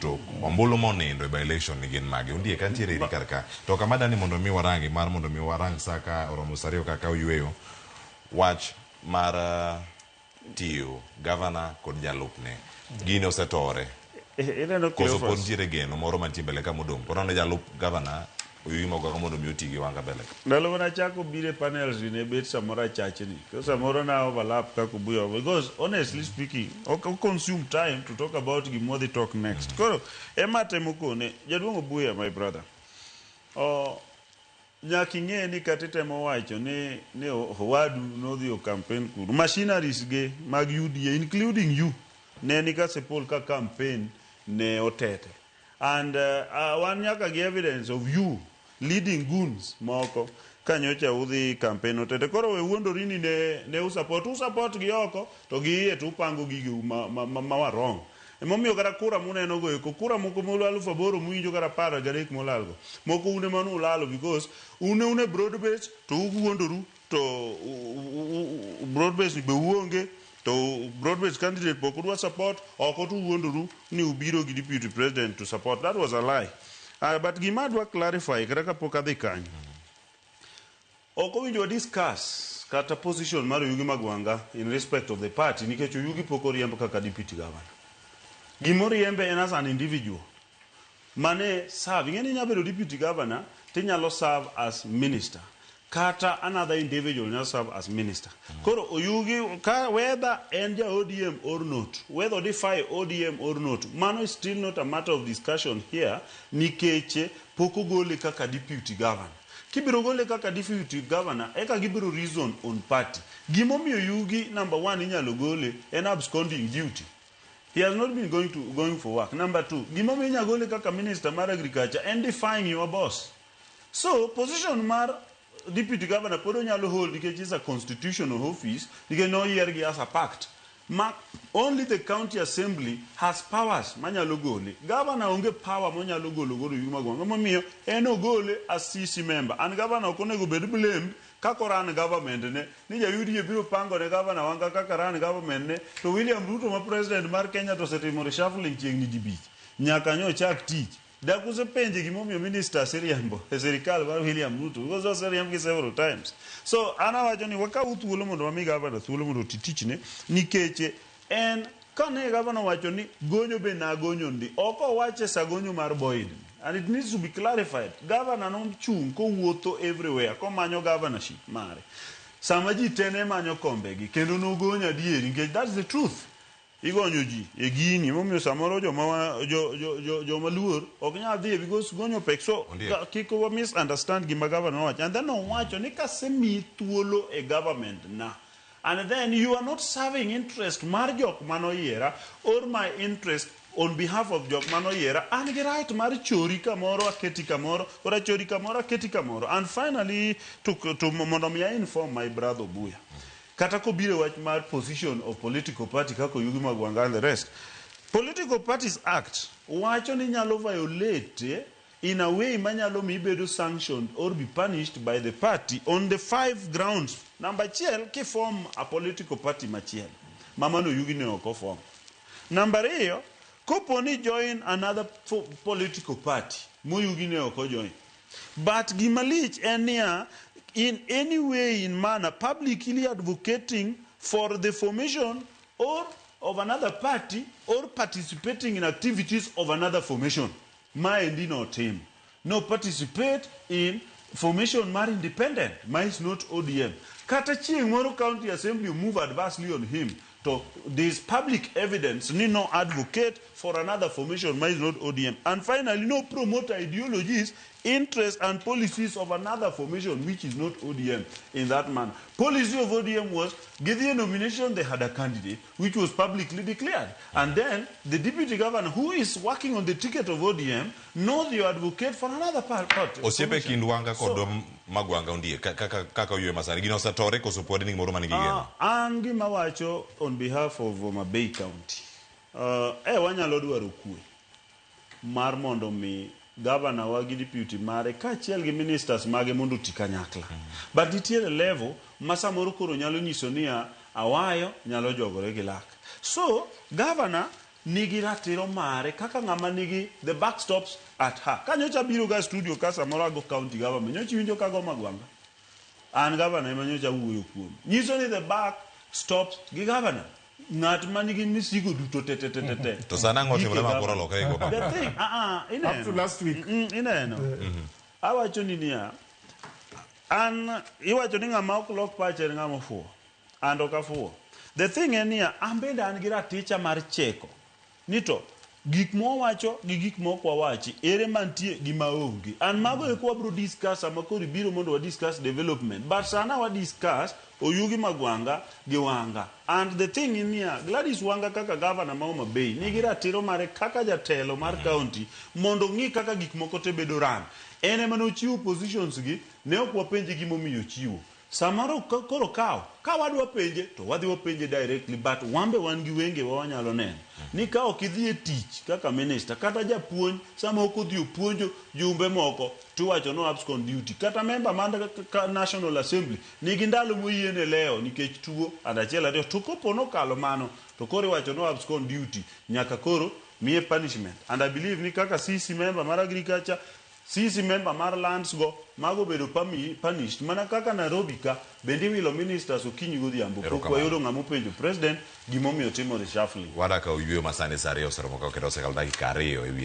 duto ombulu monindo by election ni gin magi Ondiek kantiere iri karka to kamada ni mondo mi warangi mar mondo mi warang saka oromo sario kaka oyweyo wach mar tiyo governor kod jalupne gino osetore koso pod ntiere geno moro mantie mbele ka modong kono ne jalup governor Oyugi Magwanga mondo mi oti gi wanga mbele ndalo mana chako bire panels ne bet samora chachni ko samora na overlap kako buyo because honestly speaking ok consume time to talk about gimo the talk next koro ema temo kone jaduong Obuya my brother nyaki ng'e ni kata temo wacho ni owadu nodhi o campaign kuru machineries ge mag UDA including you ne ni ka sepol ka campaign ne otete and wan nyaka gi evidence of you leading goons moko kanyocha udhi campaign otete koro we wuondori ni ne usupport gi oko to gi to upango gigi ma warong emomiyo kata kura muneno go eko kura moko molo 8,000 muinjo kata 10 molalgo moko une manu ulalo because une broad base to uwuondoru to broad base be uonge to broad based candidate pok udwa support oko to uwuondoru ni ubiro gi deputy president to support. That was a lie. But Gima dwa clarify kata kapok adhi kanyo oko winjo discuss kata position mar Oyugi Magwanga in respect of the party nikech Oyugi pok oriemb kaka deputy governor. Gimoriembe en as an individual mane serve ngeni nyabedo deputy governor tinyalo serve as minister kata another individual nyalo serve as minister. Koro Oyugi whether en ja ODM or not, whether defy ODM or not, mano is still not a matter of discussion here nikech poko gole kaka deputy governor. Kibiro gole kaka deputy governor eka gibiro reason on party. Gimomiyo Oyugi number 1 inyalo gole en absconding duty. He has not been going for work. Number 2, Gima Gole kaka Minister Mar Agriculture and defying your boss. So, position Mar Deputy Governor Podo Nyalo hold because it's a constitutional office, you can know here as a pact. Only the county assembly has powers. Manyalo gole. Governor onge power manyalo golo Oyugi Magwanga. Mamiyo eno gole as CC member. And governor okonego bedo blamed kako ran government ne ni ja UDA biro pango ne governor wanga kaka ran government ne to William Ruto ma president mar Kenya to setimo reshuffling chiegni dibich nyaka nyo chak tich da kuse penje gimomiyo minister seriambo e serikal mar William Ruto because oseriambo several times. So ana wacho ni waka uthuolo mondo mami governor thuolo mondo titichne nikech en kane governor wacho ni gonyo be na gonyo ndi oko wache sagonyo mar Boyd. And it needs to be clarified. Governor non chung ko wuotho everywhere ko manyo governorship mare. Sama ji tene manyo kombegi kendo no gonya dieri because that's the truth. Igonyo ji e gini momiyo samoro jo maluor ok nyal dhi because gonyo pek so kiko misunderstand gima governor wacho and then no wacho ni kasemi thuolo e government na and then you are not serving interest mar jok manoyiera or my interest on behalf of jok manoyiera and get right mar chori kamoro aketi kamoro or chori kamoro aketi kamoro. And finally to mondo mi inform my brother Obuya kata ko bire wach mar position of political party kako Oyugi Magwanga and the rest. Political Parties Act wacho ni nyalo violate in a way manyalo mi bedo sanctioned or be punished by the party on the 5 grounds. Number 1 ki form a political party machiel mamano Oyugi ne oko form. Number 2 koponi join another political party Oyugi ne oko join. But gimalich enia in any way in manner publicly advocating for the formation or of another party or participating in activities of another formation. Maendi not him. No participate in formation mar independent. Mine is not ODM. Kata chieng moro county assembly move adversely on him. So there is public evidence, no advocate for another formation, mine is not ODM. And finally, no promote ideologies, interests and policies of another formation, which is not ODM in that manner. Policy of ODM was, give the nomination, they had a candidate, which was publicly declared. And then the deputy governor, who is working on the ticket of ODM, knows you advocate for another party. Osiepe kindwanga kodom Magwanga Ondiek kaka yue masari gino satore ko supporting ni moro manigigeno. Angi mawacho on behalf of Bay County. Wanyalo dwaro kwe mar mondo mi governor wagi deputy mare kachiel gi ministers mage mondo tikanyakla. But nitiere level masamoro koro nyalo nyiso niya awayo nyalo jogore gi lak. So governor nigi ratiro mare kaka ng'ama nigi the back stops at her. Kanyocha biro ga studio ka samoro ago county government, nyocha winjo kago Magwanga. An governor ema nyocha wuoyo kuom. Nyiso ni the back stops gi governor. Ng'at ma nigi misigo duto te. To sana ngote mlema kora loka ego. The thing, up to last week. Ineno. Awacho ni niya, an iwacho ni ng'ama ok lok pache ng'ama fuo. And okafuo. The thing en niya, an bende an gi raticha mar cheko. Nito, gik mowacho gi gik mok wawachi, ere mantie gi maonge. An mago e kwa bro discuss ama kori biro mondo wa discuss development. But sana wa discuss Oyugi Magwanga gi Wanga. And the thing in here, Gladys Wanga kaka governor ma Homa Bay, nigi ratiro mare kaka jatelo mar county, mondo ng'i kaka gik moko te bedo ran. Ene mano chiwo positions gi, ne ok wapenje gimomiyo chiwo. Samaro koro ka wadwa penje to wadhi wapenje directly, but wambe wan gi wenge wanyalo neno ni ka ok idhi e tich kaka minister kata japuonj sama ok odhi puonjo jumbe moko tiwacho no abscond duty, kata member man National Assembly nigi ndalo moyiene leo nikech tuo adachiel ariyo, to kopo nokalo mano to koro iwacho no abscond duty, nyaka koro miye punishment. And I believe ni kaka CC member mar agriculture, CC member mar lands go mago bedo punished mana kaka Nairobi ka bende wilo ministers okinyi godhiambo pok wayudo ng'ama penjo president gimomiyo timo reshuffling. Wadaka oyueyo masane sare oseromo ka oketo sekal dakika 2 ewi